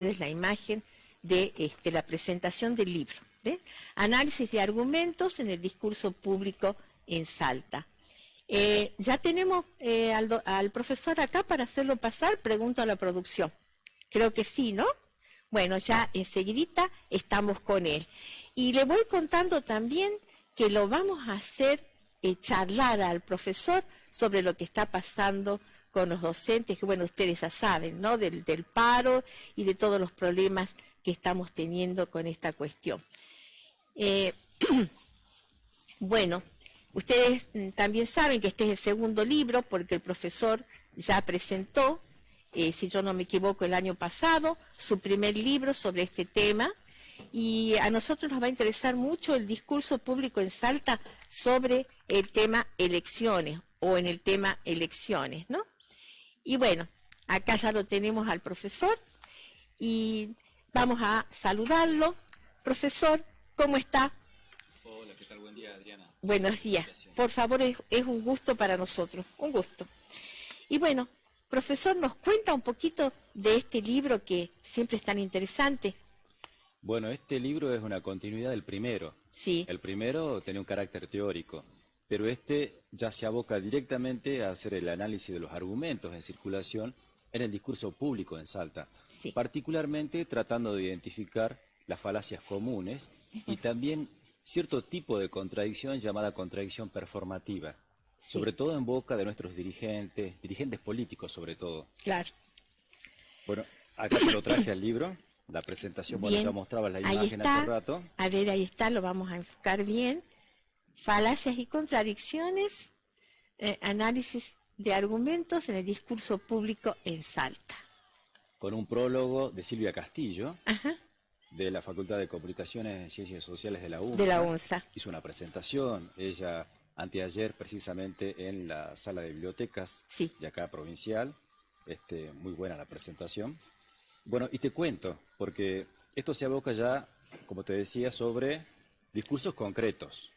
la imagen de la presentación del libro. ¿Ve? Análisis de argumentos en el discurso público en Salta. Ya tenemos al profesor acá para hacerlo pasar, pregunto a la producción. Creo que sí, ¿no? Bueno, ya enseguidita estamos con él. Y le voy contando también que lo vamos a hacer charlar al profesor sobre lo que está pasando con los docentes, que bueno, ustedes ya saben, ¿no? Del paro y de todos los problemas que estamos teniendo con esta cuestión. Bueno, ustedes también saben que este es el segundo libro, porque el profesor ya presentó, si yo no me equivoco, el año pasado, su primer libro sobre este tema, y a nosotros nos va a interesar mucho el discurso público en Salta sobre el tema elecciones, o en el tema elecciones, ¿no? Y bueno, acá ya lo tenemos al profesor, y vamos a saludarlo. Profesor, ¿cómo está? Hola, ¿qué tal? Buen día, Adriana. Buenos días. Por favor, es un gusto para nosotros, un gusto. Y bueno, profesor, ¿nos cuenta un poquito de este libro que siempre es tan interesante? Bueno, este libro es una continuidad del primero. Sí. El primero tenía un carácter teórico, pero este ya se aboca directamente a hacer el análisis de los argumentos en circulación en el discurso público en Salta, Sí. particularmente tratando de identificar las falacias comunes y también cierto tipo de contradicción llamada contradicción performativa, Sí. sobre todo en boca de nuestros dirigentes políticos sobre todo. Claro. Bueno, acá te lo traje al libro, la presentación, bueno, Bien. ya mostrabas la Ahí imagen está. hace rato. A ver, ahí está, lo vamos a enfocar bien. Falacias y contradicciones, análisis de argumentos en el discurso público en Salta. Con un prólogo de Silvia Castillo, Ajá. de la Facultad de Comunicaciones y Ciencias Sociales de la UNSA. De la UNSA. Hizo una presentación, ella anteayer precisamente en la sala de bibliotecas Sí. de acá provincial. Muy buena la presentación. Bueno, y te cuento, porque esto se aboca ya, como te decía, sobre discursos concretos,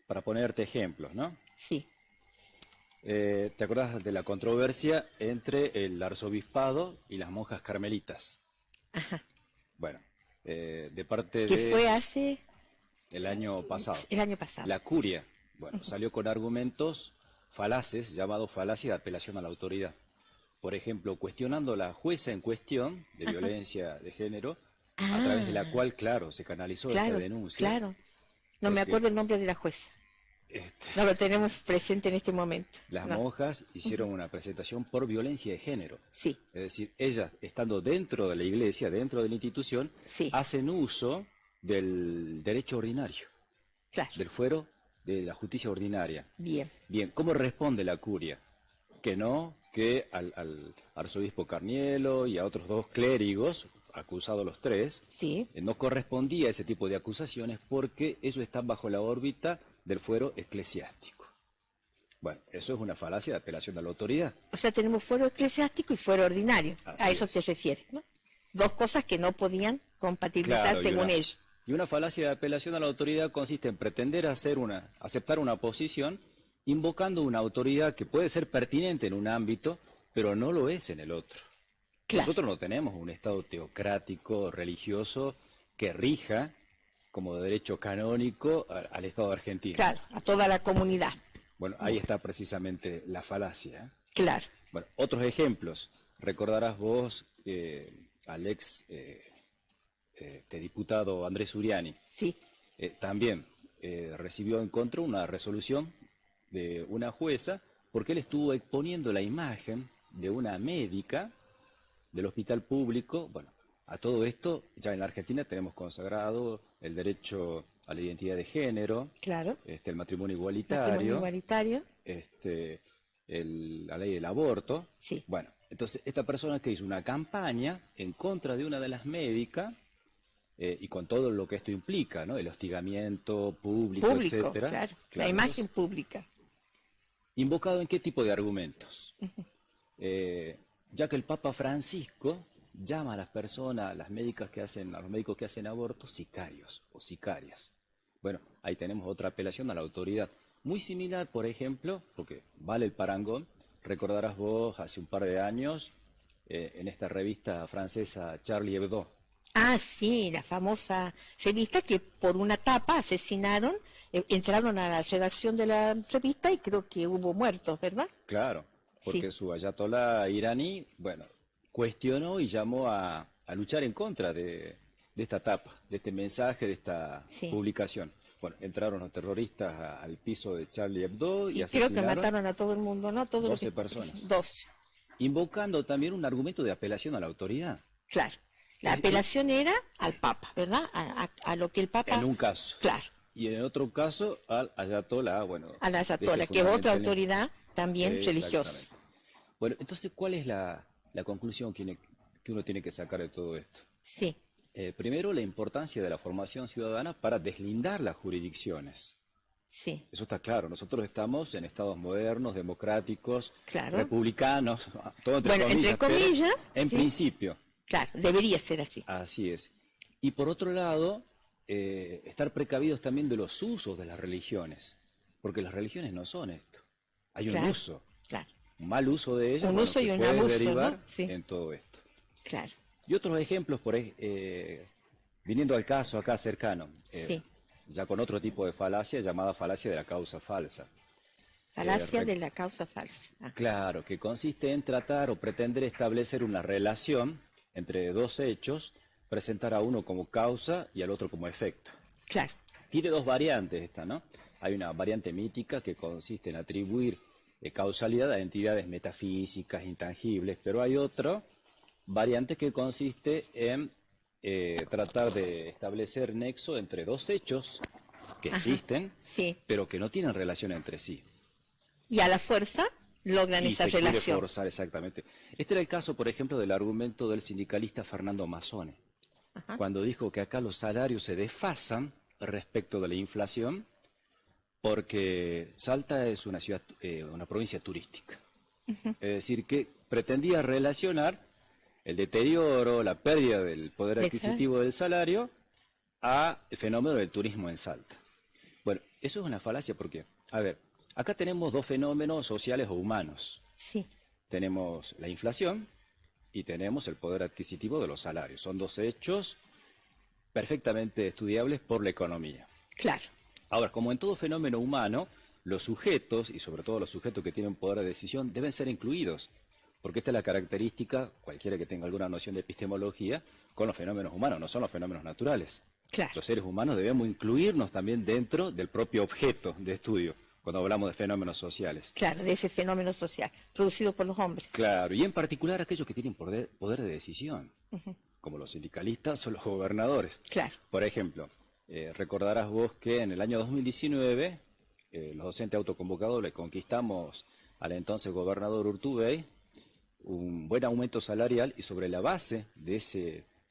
para ponerte ejemplos, ¿no? Sí. ¿Te acordás de la controversia entre el arzobispado y las monjas carmelitas? Ajá. Bueno, de parte Que de... fue hace... El año pasado. El año pasado. La curia, bueno, salió con argumentos falaces, llamados falacia de apelación a la autoridad. Por ejemplo, cuestionando a la jueza en cuestión de violencia de género, a través de la cual, claro, se canalizó esta denuncia. Claro. No me acuerdo el nombre de la jueza. No lo tenemos presente en este momento. Las monjas hicieron una presentación por violencia de género. Sí. Es decir, ellas, estando dentro de la iglesia, dentro de la institución, Sí. hacen uso del derecho ordinario, Claro. del fuero de la justicia ordinaria. Bien. Bien, ¿cómo responde la curia? Que al arzobispo Carnielo y a otros dos clérigos, acusados los tres, Sí. No correspondía ese tipo de acusaciones porque ellos están bajo la órbita del fuero eclesiástico. Bueno, eso es una falacia de apelación a la autoridad. O sea, tenemos fuero eclesiástico y fuero ordinario. Así a eso es. te refieres, ¿no? Dos cosas que no podían compatibilizar Claro, según ellos. Y una falacia de apelación a la autoridad consiste en pretender aceptar una posición invocando una autoridad que puede ser pertinente en un ámbito, pero no lo es en el otro. Claro. Nosotros no tenemos un Estado teocrático, religioso, que rija como derecho canónico al Estado argentino. Claro, a toda la comunidad. Bueno, ahí está precisamente la falacia. Claro. Bueno, otros ejemplos. Recordarás vos al ex diputado Andrés Uriani. Sí. También recibió en contra una resolución de una jueza porque él estuvo exponiendo la imagen de una médica del hospital público. Bueno, a todo esto ya en la Argentina tenemos consagrado el derecho a la identidad de género, Claro. el matrimonio igualitario, Matrimonio igualitario. La ley del aborto. Sí. Bueno, entonces esta persona que hizo una campaña en contra de una de las médicas, y con todo lo que esto implica, ¿no? El hostigamiento público, etcétera. Claro. La Claro, imagen entonces, pública. ¿invocado en qué tipo de argumentos? Ya que el Papa Francisco llama a las personas, a los médicos que hacen abortos, sicarios o sicarias. Bueno, ahí tenemos otra apelación a la autoridad. Muy similar, por ejemplo, porque vale el parangón, recordarás vos hace un par de años en esta revista francesa Charlie Hebdo. Ah, sí, la famosa revista que por una tapa asesinaron, entraron a la redacción de la revista y creo que hubo muertos, ¿verdad? Claro, Sí, porque su ayatolá iraní, bueno, cuestionó y llamó a luchar en contra de esta tapa, de este mensaje, de esta sí. publicación. Bueno, entraron los terroristas al piso de Charlie Hebdo y Y creo que asesinaron mataron a todo el mundo, ¿no? Todo lo 12 que... personas, 12, invocando también un argumento de apelación a la autoridad. claro. La Es- y- apelación era al Papa, ¿verdad? A lo que el en Papa... un caso. Claro, Y en otro caso, al ayatolá, bueno, a la de este ayatollah, que es otra fundamental. autoridad también religiosa. Exactamente. Bueno, entonces, ¿cuál es la conclusión que uno tiene que sacar de todo esto? Sí, Primero, la importancia de la formación ciudadana para deslindar las jurisdicciones. sí, Eso está claro. Nosotros estamos en estados modernos, democráticos, claro. republicanos, todo entre Bueno, comillas, entre comillas, pero en sí, principio, claro, debería ser así. así es. Y por otro lado, estar precavidos también de los usos de las religiones, porque las religiones no son esto. Hay un Claro, uso, claro. un mal uso de ellas, Un bueno, uso que y un puede abuso, derivar ¿no? Sí, en todo esto. claro, Y otros ejemplos, viniendo al caso acá cercano, sí. ya con otro tipo de falacia llamada falacia de la causa falsa. Falacia Re- de la causa falsa. Ah, claro, que consiste en tratar o pretender establecer una relación entre dos hechos, presentar a uno como causa y al otro como efecto. claro, Tiene dos variantes esta, ¿no? Hay una variante mítica que consiste en atribuir causalidad a entidades metafísicas, intangibles, pero hay otra variante que consiste en tratar de establecer nexo entre dos hechos que ajá, existen, sí. pero que no tienen relación entre sí. Y a la fuerza logran Y esa se quiere relación. forzar exactamente. Este era el caso, por ejemplo, del argumento del sindicalista Fernando Mazzone, Ajá, cuando dijo que acá los salarios se desfasan respecto de la inflación porque Salta es una ciudad, una provincia turística. Es decir, que pretendía relacionar el deterioro, la pérdida del poder exacto. adquisitivo del salario a el fenómeno del turismo en Salta. Bueno, eso es una falacia porque, a ver, acá tenemos dos fenómenos sociales o humanos. Sí, Tenemos la inflación y tenemos el poder adquisitivo de los salarios. Son dos hechos perfectamente estudiables por la economía. claro, Ahora, como en todo fenómeno humano, los sujetos, y sobre todo los sujetos que tienen poder de decisión, deben ser incluidos, porque esta es la característica, cualquiera que tenga alguna noción de epistemología, con los fenómenos humanos, no son los fenómenos naturales. claro, Los seres humanos debemos incluirnos también dentro del propio objeto de estudio, cuando hablamos de fenómenos sociales. claro, de ese fenómeno social producido por los hombres. Claro, y en particular aquellos que tienen poder de decisión, como los sindicalistas o los gobernadores. Claro, Por ejemplo, recordarás vos que en el año 2019, los docentes autoconvocados le conquistamos al entonces gobernador Urtubey un buen aumento salarial y sobre la base de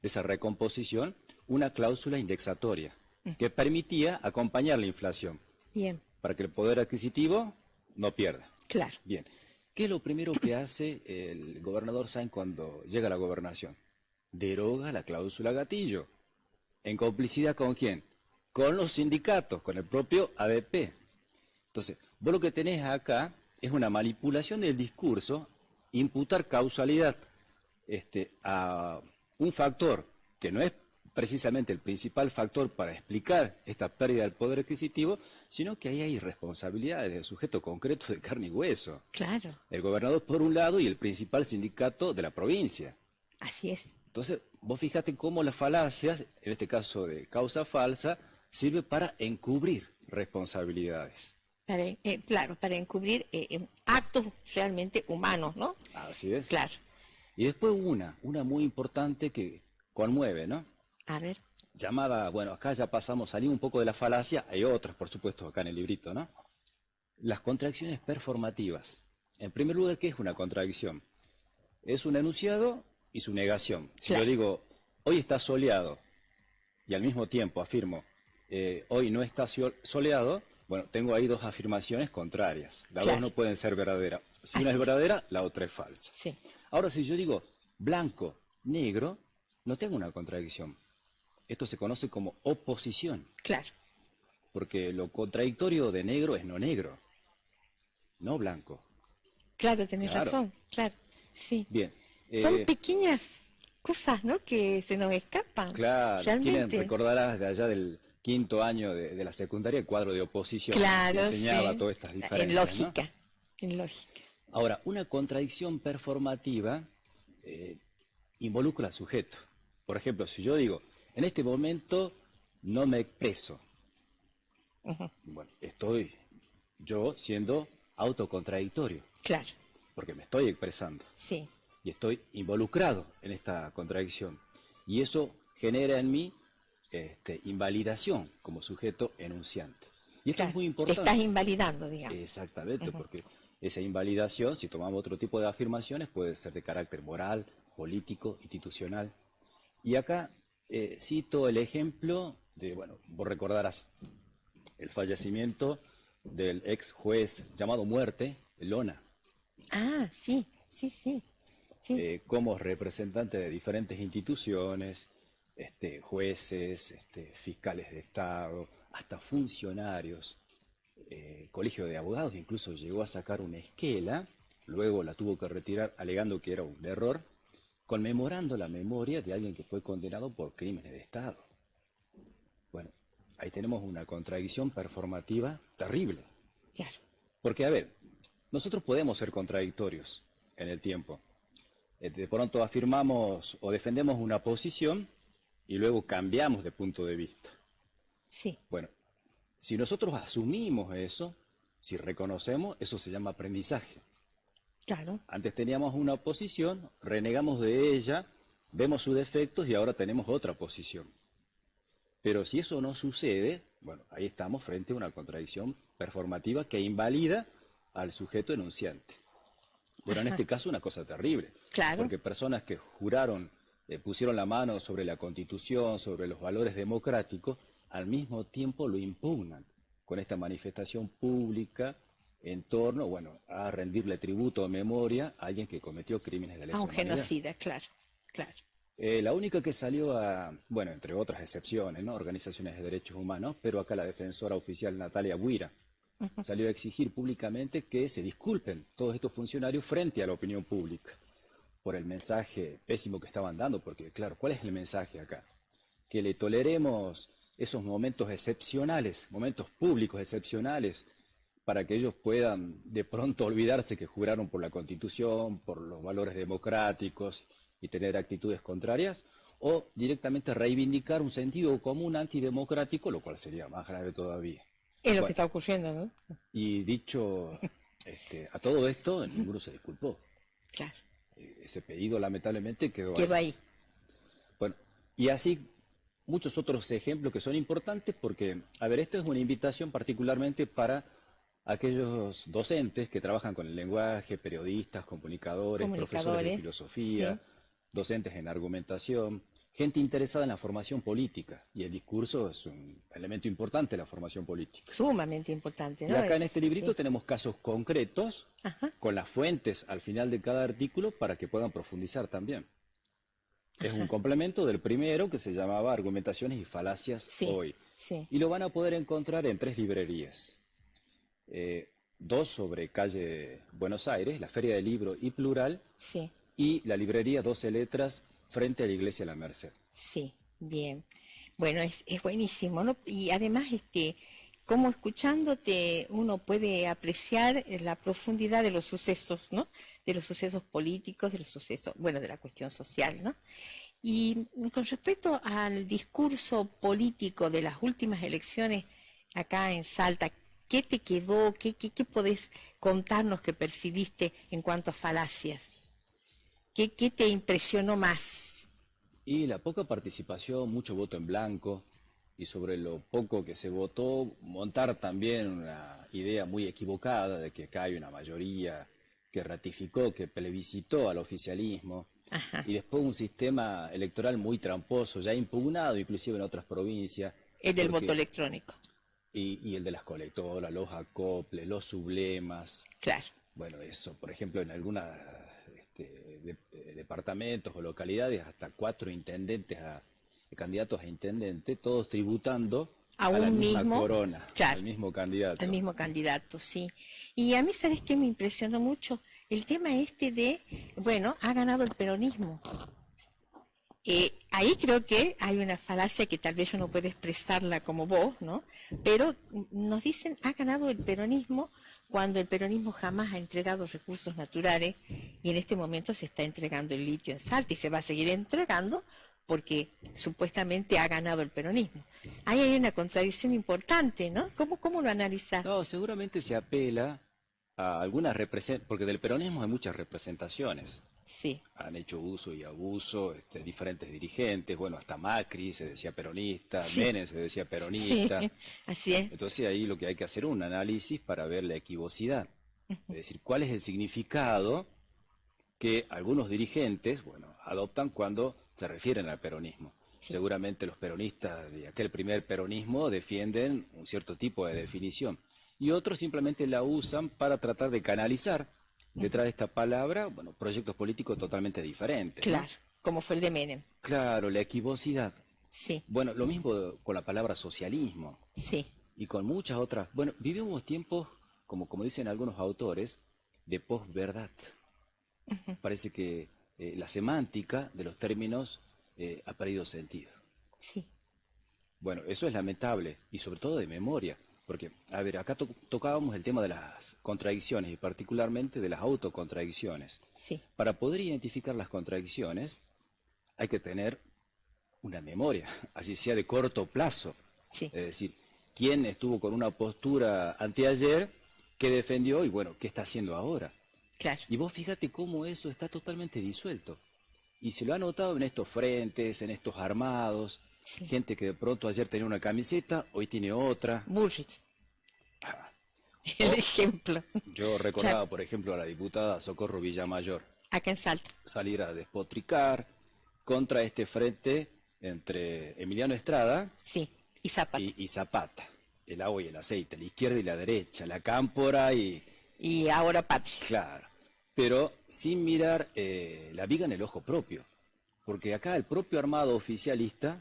esa recomposición, una cláusula indexatoria que permitía acompañar la inflación bien, para que el poder adquisitivo no pierda. claro. Bien, ¿qué es lo primero que hace el gobernador Sáenz cuando llega a la gobernación? Deroga la cláusula gatillo. ¿En complicidad con quién? Con los sindicatos, con el propio ADP. Entonces, vos lo que tenés acá es una manipulación del discurso, imputar causalidad a un factor que no es precisamente el principal factor para explicar esta pérdida del poder adquisitivo, sino que ahí hay responsabilidades del sujeto concreto de carne y hueso. Claro, El gobernador por un lado y el principal sindicato de la provincia. así es. Entonces, vos fíjate cómo las falacias, en este caso de causa falsa, sirve para encubrir responsabilidades. Claro, para encubrir actos realmente humanos, ¿no? Así es. Claro. Y después una muy importante que conmueve, ¿no? A ver, Llamada, bueno, acá ya pasamos, salimos un poco de la falacia, hay otras, por supuesto, acá en el librito, ¿no? Las contradicciones performativas. En primer lugar, ¿qué es una contradicción? Es un enunciado y su negación. Si claro, yo digo, hoy está soleado, y al mismo tiempo afirmo, hoy no está soleado, bueno, tengo ahí dos afirmaciones contrarias. Las claro, dos no pueden ser verdaderas. Si una así es verdadera, la otra es falsa. sí, Ahora, si yo digo blanco, negro, no tengo una contradicción. Esto se conoce como oposición, claro, porque lo contradictorio de negro es no negro, no blanco. claro, tenés Claro. razón, claro, sí, Bien. Son pequeñas cosas, ¿no?, que se nos escapan. Claro, Realmente. ¿quién recordará de allá del quinto año de la secundaria el cuadro de oposición Claro, que enseñaba sí. todas estas En diferencias, ¿no? lógica, en lógica. Ahora, una contradicción performativa involucra al sujeto. Por ejemplo, si yo digo, en este momento no me expreso, bueno, estoy yo siendo autocontradictorio, Claro, porque me estoy expresando sí, y estoy involucrado en esta contradicción. Y eso genera en mí invalidación como sujeto enunciante. Y esto es claro. muy Te estás importante. invalidando, digamos. Exactamente, porque esa invalidación, si tomamos otro tipo de afirmaciones, puede ser de carácter moral, político, institucional. Y acá cito el ejemplo de, bueno, vos recordarás el fallecimiento del ex juez llamado Muerte, Lona, Ah, sí, sí, sí, sí. como representante de diferentes instituciones, jueces, fiscales de Estado, hasta funcionarios, colegio de abogados, incluso llegó a sacar una esquela, luego la tuvo que retirar alegando que era un error, conmemorando la memoria de alguien que fue condenado por crímenes de Estado. Bueno, ahí tenemos una contradicción performativa terrible. Claro. Porque, a ver, nosotros podemos ser contradictorios en el tiempo. De pronto afirmamos o defendemos una posición y luego cambiamos de punto de vista. Sí, Bueno, si nosotros asumimos eso, si reconocemos, eso se llama aprendizaje. claro. Antes teníamos una posición, renegamos de ella, vemos sus defectos y ahora tenemos otra posición. Pero si eso no sucede, bueno, ahí estamos frente a una contradicción performativa que invalida al sujeto enunciante. Pero en este caso una cosa terrible, Claro. porque personas que juraron, pusieron la mano sobre la Constitución, sobre los valores democráticos, al mismo tiempo lo impugnan con esta manifestación pública en torno, bueno, a rendirle tributo o memoria a alguien que cometió crímenes de A lesa un humanidad. genocida, claro, claro. La única que salió a, bueno, entre otras excepciones, ¿no?, organizaciones de derechos humanos, pero acá la defensora oficial Natalia Buira salió a exigir públicamente que se disculpen todos estos funcionarios frente a la opinión pública por el mensaje pésimo que estaban dando, porque claro, ¿cuál es el mensaje acá? Que le toleremos esos momentos excepcionales, momentos públicos excepcionales, para que ellos puedan de pronto olvidarse que juraron por la Constitución, por los valores democráticos y tener actitudes contrarias, o directamente reivindicar un sentido común antidemocrático, lo cual sería más grave todavía. Es lo que Bueno, está ocurriendo, ¿no? y dicho a todo esto, ninguno se disculpó. Claro. Ese pedido lamentablemente quedó Quedó ahí. ahí. Bueno, y así muchos otros ejemplos que son importantes porque, a ver, esto es una invitación particularmente para aquellos docentes que trabajan con el lenguaje, periodistas, comunicadores, profesores de Comunicadores, filosofía, sí. docentes en argumentación, gente interesada en la formación política. Y el discurso es un elemento importante de la formación política. Sumamente importante, Y ¿no? acá en este librito Sí. tenemos casos concretos Ajá. con las fuentes al final de cada artículo para que puedan profundizar también. Es un complemento del primero que se llamaba Argumentaciones y Falacias Sí, Hoy. sí. Y lo van a poder encontrar en 3 librerías. 2 sobre calle Buenos Aires, la Feria del Libro y Plural, Sí, y la librería 12 Letras frente a la Iglesia La Merced. sí, bien. Bueno, es buenísimo, ¿no? Y además, como escuchándote uno puede apreciar la profundidad de los sucesos, ¿no? De los sucesos políticos, de los sucesos, bueno, de la cuestión social, ¿no? Y con respecto al discurso político de las últimas elecciones acá en Salta, ¿qué te quedó? ¿Qué podés contarnos que percibiste en cuanto a falacias? ¿Qué te impresionó más? Y la poca participación, mucho voto en blanco, y sobre lo poco que se votó, montar también una idea muy equivocada de que acá hay una mayoría que ratificó, que plebiscitó al oficialismo, Ajá. y después un sistema electoral muy tramposo, ya impugnado inclusive en otras provincias, El del voto porque, electrónico, y el de las colectoras, los acoples, los sublemas, claro. bueno, eso, por ejemplo, en algunos departamentos o localidades, hasta 4 intendentes, candidatos a intendente, todos tributando A a la un misma mismo, corona, claro, al mismo candidato. al mismo candidato, sí. Y a mí, ¿sabes qué me impresionó mucho? el tema este de, bueno, ha ganado el peronismo. Ahí creo que hay una falacia que tal vez yo no puedo expresarla como vos, ¿no? Pero nos dicen, ha ganado el peronismo cuando el peronismo jamás ha entregado recursos naturales y en este momento se está entregando el litio en Salta y se va a seguir entregando porque supuestamente ha ganado el peronismo. Ahí hay una contradicción importante, ¿no? ¿Cómo lo analizás? No, seguramente se apela a algunas representaciones, porque del peronismo hay muchas representaciones. Sí, Han hecho uso y abuso diferentes dirigentes, bueno, hasta Macri se decía peronista, sí, Menem se decía sí, peronista. así es. Entonces ahí lo que hay que hacer es un análisis para ver la equivocidad. Es decir, cuál es el significado que algunos dirigentes, bueno, adoptan cuando se refieren al peronismo. Sí. Seguramente los peronistas de aquel primer peronismo defienden un cierto tipo de definición y otros simplemente la usan para tratar de canalizar detrás de esta palabra, bueno, proyectos políticos totalmente diferentes, ¿no? Claro, como fue el de Menem. Claro, la equivocidad. Sí, Bueno, lo mismo con la palabra socialismo sí, y con muchas otras. Bueno, vivimos tiempos, como dicen algunos autores, de posverdad. Parece que la semántica de los términos ha perdido sentido. sí, Bueno, eso es lamentable y sobre todo de memoria, porque, a ver, acá tocábamos el tema de las contradicciones y particularmente de las autocontradicciones. sí, Para poder identificar las contradicciones hay que tener una memoria, así sea de corto plazo. sí, Es decir, quién estuvo con una postura anteayer, qué defendió y bueno, qué está haciendo ahora. claro. Y vos fíjate cómo eso está totalmente disuelto. Y se lo ha notado en estos frentes, en estos armados, Sí. gente que de pronto ayer tenía una camiseta, hoy tiene otra. Bullrich, el O ejemplo. yo Claro, recordaba, por ejemplo, a la diputada Socorro Villamayor acá en Salta. salir a despotricar contra este frente entre Emiliano Estrada Sí, y Zapata. y Zapata, el agua y el aceite, la izquierda y la derecha, la cámpora y, Y ahora Patria. claro, pero sin mirar la viga en el ojo propio, porque acá el propio armado oficialista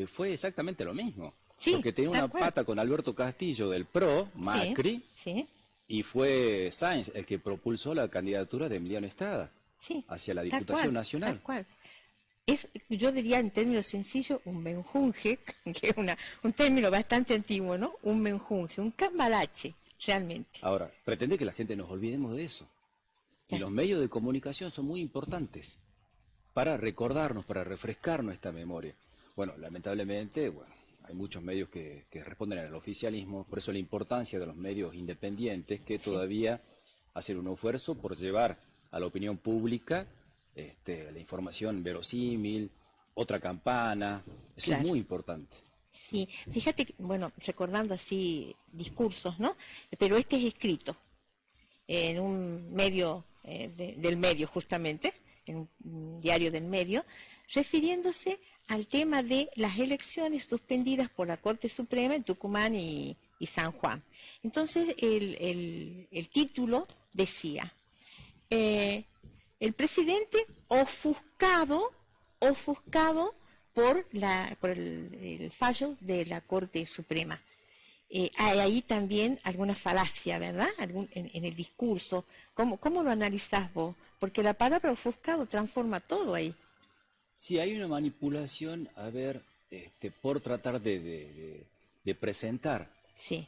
fue exactamente lo mismo, Sí, porque tenía una tal cual. pata con Alberto Castillo del PRO, Sí, Macri, sí, y fue Sáenz el que propulsó la candidatura de Emiliano Estrada sí. hacia la Tal Diputación cual, tal Nacional. cual. Es, yo diría en términos sencillos, un menjunje, que es un término bastante antiguo, ¿no? Un menjunje, un cambalache, realmente. Ahora, pretende que la gente nos olvidemos de eso. Y Ya. los medios de comunicación son muy importantes para recordarnos, para refrescar nuestra memoria. Bueno, lamentablemente, bueno, hay muchos medios que responden al oficialismo, por eso la importancia de los medios independientes que Sí, todavía hacen un esfuerzo por llevar a la opinión pública la información verosímil, otra campana, eso es claro. muy importante. Sí, fíjate, bueno, recordando así discursos, ¿no? Pero este es escrito en un medio del medio justamente, en un diario del medio, refiriéndose al tema de las elecciones suspendidas por la Corte Suprema en Tucumán y San Juan. Entonces el título decía, eh, el presidente ofuscado por el fallo de la Corte Suprema. Hay ahí también alguna falacia, ¿verdad? En el discurso. ¿Cómo lo analizás vos? Porque la palabra ofuscado transforma todo ahí. Sí, hay una manipulación, a ver, por tratar de presentar Sí,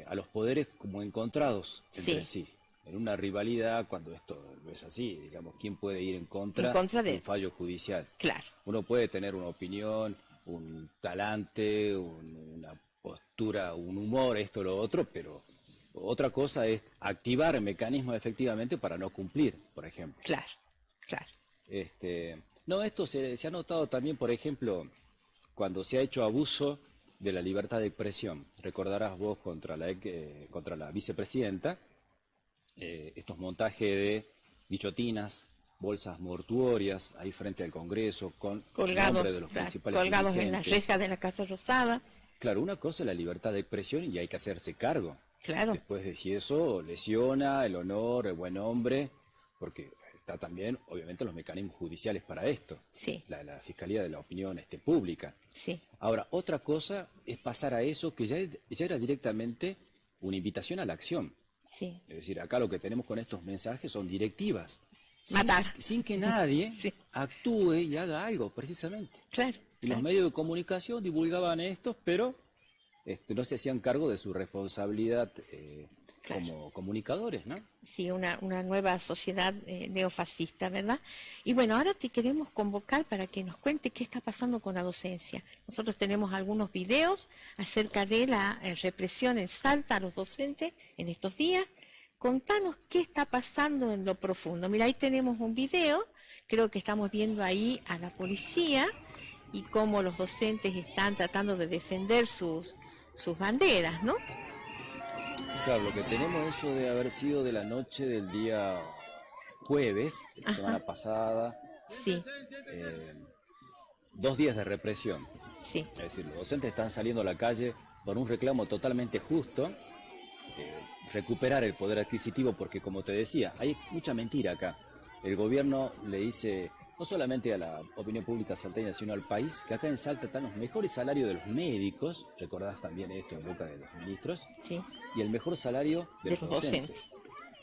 a los poderes como encontrados entre sí, sí, en una rivalidad cuando esto no es así, digamos, ¿quién puede ir en en contra contra de un de, fallo judicial? claro, Uno puede tener una opinión, un talante, una postura, un humor, esto, lo otro, pero otra cosa es activar mecanismos efectivamente para no cumplir, por ejemplo. claro, claro. No, esto se ha notado también, por ejemplo, cuando se ha hecho abuso de la libertad de expresión. Recordarás vos contra la vicepresidenta, estos montajes de guillotinas, bolsas mortuorias, ahí frente al Congreso, con Colgados, nombres de los claro, principales colgados en las dirigentes. rejas de la Casa Rosada, Claro, una cosa es la libertad de expresión y hay que hacerse cargo. claro, Después de si eso lesiona el honor, el buen nombre, porque está también, obviamente, los mecanismos judiciales para esto. sí, La Fiscalía de la Opinión Pública. sí, Ahora, otra cosa es pasar a eso que ya era directamente una invitación a la acción. Sí. Es decir, acá lo que tenemos con estos mensajes son directivas, Matar. sin que nadie Sí. actúe y haga algo, precisamente. Claro, Y los claro. medios de comunicación divulgaban estos, pero no se hacían cargo de su responsabilidad Claro. como comunicadores, ¿no? Sí, una nueva sociedad neofascista, ¿verdad? Y bueno, ahora te queremos convocar para que nos cuente qué está pasando con la docencia. Nosotros tenemos algunos videos acerca de la represión en Salta a los docentes en estos días. Contanos qué está pasando en lo profundo. Mira, ahí tenemos un video, creo que estamos viendo ahí a la policía y cómo los docentes están tratando de defender sus banderas, ¿no? Claro, lo que tenemos eso de haber sido de la noche del día jueves, de la Ajá. semana pasada, Sí, 2 días de represión. sí, Es decir, los docentes están saliendo a la calle por un reclamo totalmente justo, recuperar el poder adquisitivo, porque como te decía, hay mucha mentira acá. El gobierno le dice, no solamente a la opinión pública salteña, sino al país, que acá en Salta están los mejores salarios de los médicos, recordás también esto en boca de los ministros, sí. y el mejor salario de De los los docentes.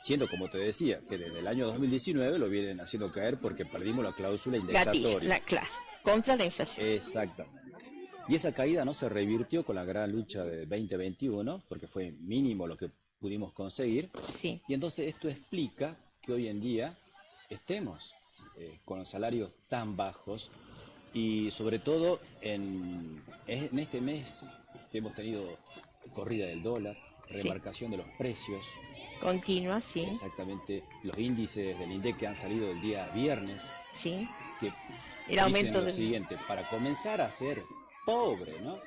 Siendo, como te decía, que desde el año 2019 lo vienen haciendo caer porque perdimos la cláusula Gatillo, indexatoria. claro, contra la inflación. Exactamente. Y esa caída no se revirtió con la gran lucha de 2021, porque fue mínimo lo que pudimos conseguir. Sí, Y entonces esto explica que hoy en día estemos con salarios tan bajos y sobre todo en este mes que hemos tenido corrida del dólar, sí. remarcación de los precios, Continua, sí, exactamente los índices del INDEC que han salido el día viernes, sí. que El dicen aumento lo del... siguiente, para comenzar a ser pobre, ¿no?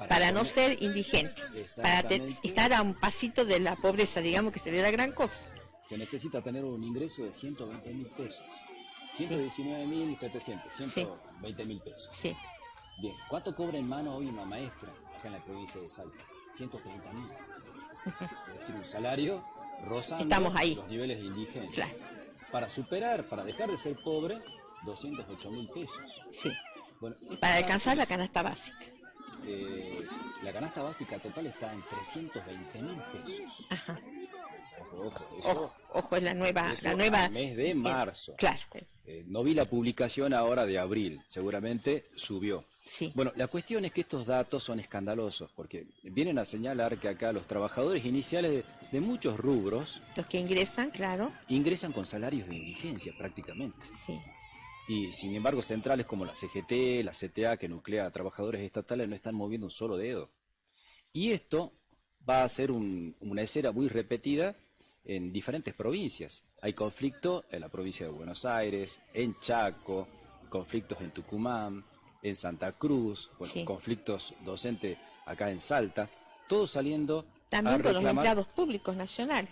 Para no ser indigente, para Exactamente. estar a un pasito de la pobreza, digamos que sería la gran cosa. Se necesita tener un ingreso de 120.000 pesos. Sí. 119.700, Sí. 120.000 pesos. Sí, Bien, ¿cuánto cobra en mano hoy una maestra acá en la provincia de Salta? 130.000. Es decir, un salario rozando Estamos ahí. los niveles de indigencia. Claro. Para superar, para dejar de ser pobre, 208.000 pesos. sí. Bueno, estos Para alcanzar datos, la canasta básica. la canasta básica total está en 320.000 pesos. Ajá. Ojo, eso, Ojo, es la nueva... eso la nueva al mes de marzo. Claro, No vi la publicación ahora de abril, seguramente subió. sí. Bueno, la cuestión es que estos datos son escandalosos, porque vienen a señalar que acá los trabajadores iniciales de muchos rubros Los que ingresan, claro, ingresan con salarios de indigencia prácticamente. sí. Y sin embargo, centrales como la CGT, la CTA, que nuclea a trabajadores estatales, no están moviendo un solo dedo. Y esto va a ser una escena muy repetida en diferentes provincias. Hay conflicto en la provincia de Buenos Aires, en Chaco, conflictos en Tucumán, en Santa Cruz, bueno, Sí. conflictos docentes acá en Salta, todos saliendo También a con los reclamar. empleados públicos nacionales.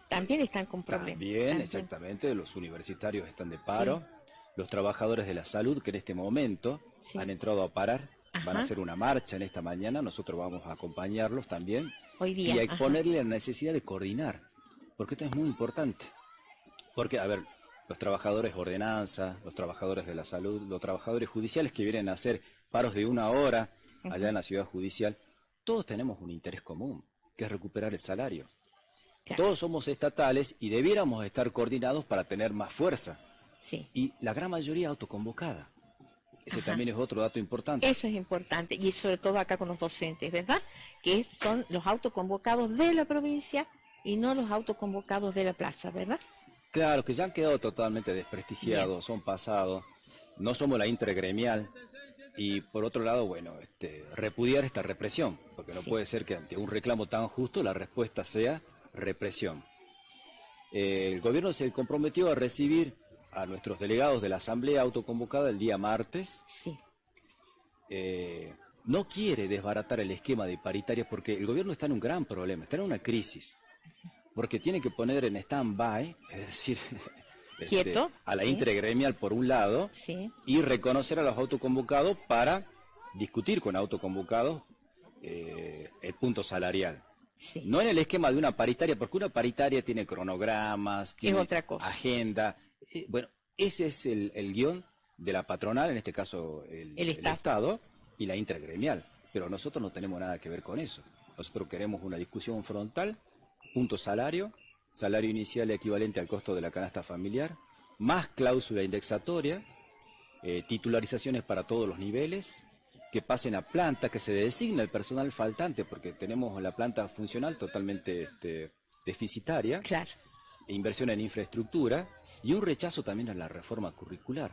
También están con problemas. También, exactamente, los universitarios están de paro, los trabajadores de la salud que en este momento Sí. han entrado a parar, van a Ajá. hacer una marcha en esta mañana, nosotros vamos a acompañarlos también Hoy día, y a ajá. exponerle la necesidad de coordinar, porque esto es muy importante. Porque, a ver, los trabajadores de ordenanza, los trabajadores de la salud, los trabajadores judiciales que vienen a hacer paros de 1 hora allá en la ciudad judicial, todos tenemos un interés común, que es recuperar el salario. Claro. Todos somos estatales y debiéramos estar coordinados para tener más fuerza. Sí. Y la gran mayoría autoconvocada. Ese Ajá. también es otro dato importante. Eso es importante, y sobre todo acá con los docentes, ¿verdad? Que son los autoconvocados de la provincia y no los autoconvocados de la plaza, ¿verdad? Claro, que ya han quedado totalmente desprestigiados, son pasados, no somos la intergremial. Y por otro lado, bueno, repudiar esta represión, porque no Sí. puede ser que ante un reclamo tan justo la respuesta sea represión. El gobierno se comprometió a recibir a nuestros delegados de la asamblea autoconvocada el día martes. Sí. No quiere desbaratar el esquema de paritaria porque el gobierno está en un gran problema, está en una crisis, porque tiene que poner en stand-by, es decir, Quieto, a la sí. intergremial por un lado, Sí. y reconocer a los autoconvocados para discutir con autoconvocados el punto salarial. Sí. No en el esquema de una paritaria, porque una paritaria tiene cronogramas, tiene otra cosa. agenda. Bueno, ese es el guión de la patronal, en este caso el Estado, y la intergremial. Pero nosotros no tenemos nada que ver con eso. Nosotros queremos una discusión frontal punto salario, salario inicial equivalente al costo de la canasta familiar, más cláusula indexatoria, titularizaciones para todos los niveles, que pasen a planta, que se designa el personal faltante, porque tenemos la planta funcional totalmente deficitaria, Claro. inversión en infraestructura y un rechazo también a la reforma curricular.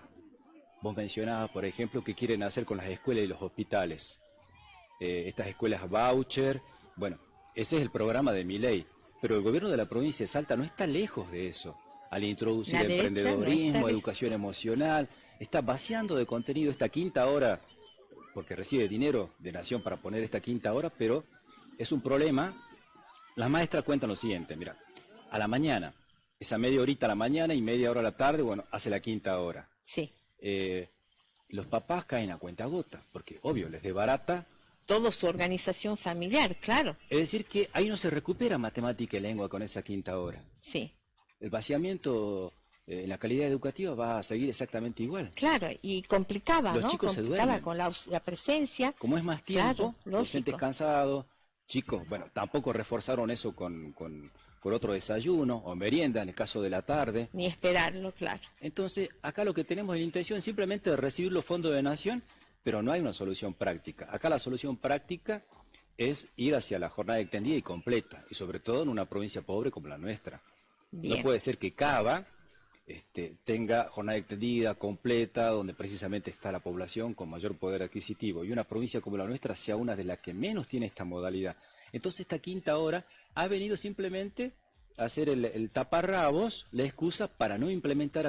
Vos mencionabas, por ejemplo, que quieren hacer con las escuelas y los hospitales. Estas escuelas voucher, bueno, ese es el programa de Milei, pero el gobierno de la provincia de Salta no está lejos de eso. Al introducir La derecha emprendedorismo, no está educación emocional, está vaciando de contenido esta quinta hora, porque recibe dinero de Nación para poner esta quinta hora, pero es un problema. Las maestras cuentan lo siguiente, mira, a la mañana, esa media horita a la mañana y media hora a la tarde, bueno, hace la quinta hora. Sí. Los papás caen a cuentagotas, porque obvio, les desbarata. Todo su organización familiar, claro. Es decir, que ahí no se recupera matemática y lengua con esa quinta hora. Sí. El vaciamiento en la calidad educativa va a seguir exactamente igual. Claro, y complicaba, Los ¿no? chicos se Complicaba duermen. con la presencia. Como es más tiempo, Claro, docentes lógico. cansados, chicos, bueno, tampoco reforzaron eso con otro desayuno o merienda en el caso de la tarde. Ni esperarlo, claro. Entonces, acá lo que tenemos es la intención simplemente de recibir los fondos de Nación, pero no hay una solución práctica. Acá la solución práctica es ir hacia la jornada extendida y completa, y sobre todo en una provincia pobre como la nuestra. Bien. No puede ser que Cava tenga jornada extendida, completa, donde precisamente está la población con mayor poder adquisitivo, y una provincia como la nuestra sea una de las que menos tiene esta modalidad. Entonces esta quinta hora ha venido simplemente a hacer el taparrabos, la excusa para no implementar